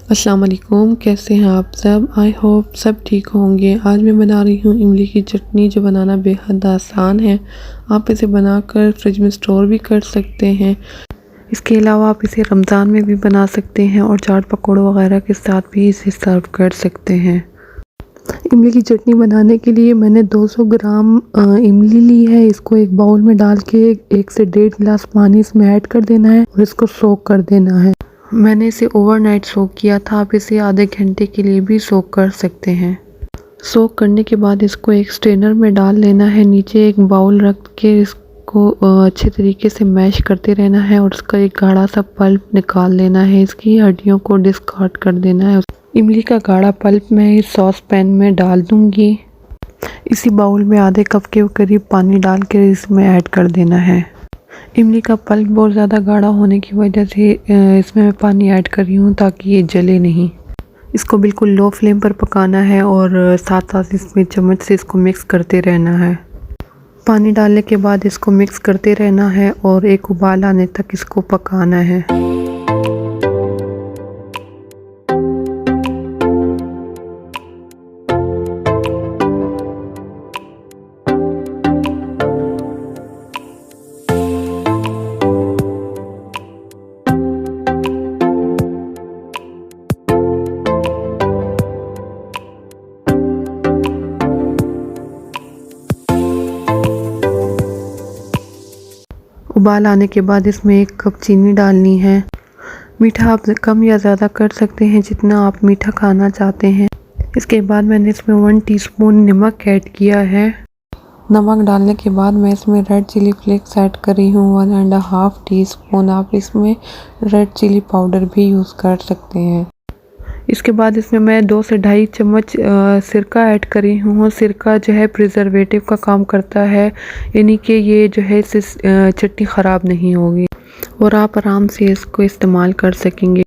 अस्सलाम वालेकुम, कैसे हैं आप सब। आई होप सब ठीक होंगे। आज मैं बना रही हूँ इमली की चटनी, जो बनाना बेहद आसान है। आप इसे बनाकर फ्रिज में स्टोर भी कर सकते हैं। इसके अलावा आप इसे रमज़ान में भी बना सकते हैं और चाट पकौड़ों वगैरह के साथ भी इसे सर्व कर सकते हैं। इमली की चटनी बनाने के लिए मैंने 200 ग्राम इमली ली है। इसको एक बाउल में डाल के 1 से 1.5 गिलास पानी इसमें ऐड कर देना है और इसको सोक कर देना है। मैंने इसे ओवरनाइट सोक किया था, आप इसे आधे घंटे के लिए भी सोक कर सकते हैं। सोक करने के बाद इसको एक स्ट्रेनर में डाल लेना है। नीचे एक बाउल रख के इसको अच्छे तरीके से मैश करते रहना है और उसका एक गाढ़ा सा पल्प निकाल लेना है। इसकी हड्डियों को डिस्कार्ड कर देना है। इमली का गाढ़ा पल्प मैं इस सॉस पैन में डाल दूंगी। इसी बाउल में आधे कप के करीब पानी डाल के इसमें ऐड कर देना है। इमली का पल्प बहुत ज़्यादा गाढ़ा होने की वजह से इसमें मैं पानी ऐड कर रही हूँ ताकि ये जले नहीं। इसको बिल्कुल लो फ्लेम पर पकाना है और साथ साथ इसमें चम्मच से इसको मिक्स करते रहना है। पानी डालने के बाद इसको मिक्स करते रहना है और एक उबाल आने तक इसको पकाना है। उबाल आने के बाद इसमें 1 कप चीनी डालनी है। मीठा आप कम या ज़्यादा कर सकते हैं जितना आप मीठा खाना चाहते हैं। इसके बाद मैंने इसमें 1 टीस्पून नमक ऐड किया है। नमक डालने के बाद मैं इसमें रेड चिली फ्लेक्स ऐड कर रही हूँ 1.5 टीस्पून। आप इसमें रेड चिली पाउडर भी यूज़ कर सकते हैं। इसके बाद इसमें मैं 2 से 2.5 चम्मच सिरका ऐड कर रही हूँ। सिरका जो है प्रिजर्वेटिव का काम करता है, यानी कि ये जो है इससे चटनी ख़राब नहीं होगी और आप आराम से इसको इस्तेमाल कर सकेंगे।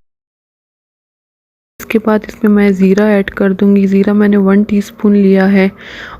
इसके बाद इसमें मैं ज़ीरा ऐड कर दूंगी। ज़ीरा मैंने 1 टीस्पून लिया है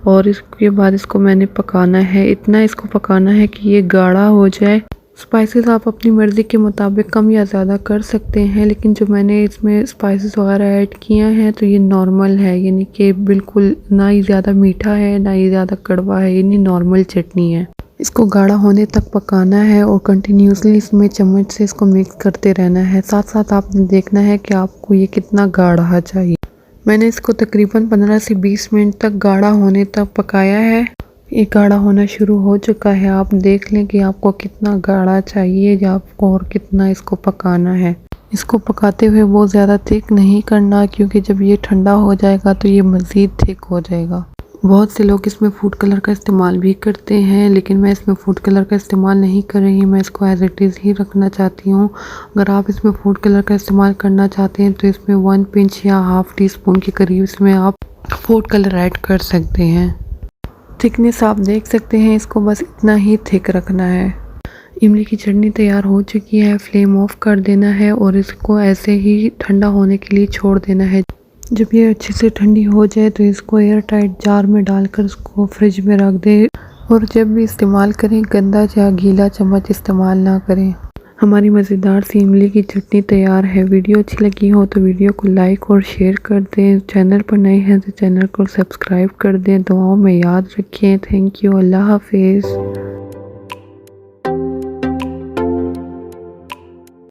और इसके बाद इसको मैंने पकाना है। इतना इसको पकाना है कि ये गाढ़ा हो जाए। स्पाइसेस आप अपनी मर्ज़ी के मुताबिक कम या ज़्यादा कर सकते हैं, लेकिन जो मैंने इसमें स्पाइसेस वगैरह ऐड किया है तो ये नॉर्मल है, यानी कि बिल्कुल ना ही ज़्यादा मीठा है ना ही ज़्यादा कड़वा है, यानी नॉर्मल चटनी है। इसको गाढ़ा होने तक पकाना है और कंटिन्यूसली इसमें चम्मच से इसको मिक्स करते रहना है। साथ साथ आपने देखना है कि आपको ये कितना गाढ़ा चाहिए। मैंने इसको तकरीबन 15 से 20 मिनट तक गाढ़ा होने तक पकाया है। ये गाढ़ा होना शुरू हो चुका है। आप देख लें कि आपको कितना गाढ़ा चाहिए या आपको और कितना इसको पकाना है। इसको पकाते हुए बहुत ज़्यादा थिक नहीं करना, क्योंकि जब ये ठंडा हो जाएगा तो ये मज़ीद थिक हो जाएगा। बहुत से लोग इसमें फूड कलर का इस्तेमाल भी करते हैं, लेकिन मैं इसमें फूड कलर का इस्तेमाल नहीं कर रही। मैं इसको एज इट इज़ ही रखना चाहती हूँ। अगर आप इसमें फूड कलर का इस्तेमाल करना चाहते हैं तो इसमें 1 पिंच या ½ टीस्पून के करीब इसमें आप फूड कलर ऐड कर सकते हैं। थिकनेस आप देख सकते हैं, इसको बस इतना ही थिक रखना है। इमली की चटनी तैयार हो चुकी है। फ्लेम ऑफ कर देना है और इसको ऐसे ही ठंडा होने के लिए छोड़ देना है। जब ये अच्छे से ठंडी हो जाए तो इसको एयर टाइट जार में डालकर इसको फ्रिज में रख दें और जब भी इस्तेमाल करें गंदा या गीला चम्मच इस्तेमाल ना करें। हमारी मज़ेदार सी इमली की चटनी तैयार है। वीडियो अच्छी लगी हो तो वीडियो को लाइक और शेयर कर दें। चैनल पर नए हैं तो चैनल को सब्सक्राइब कर दें। दुआओं में याद रखें। Thank you. अल्लाह हाफिज़।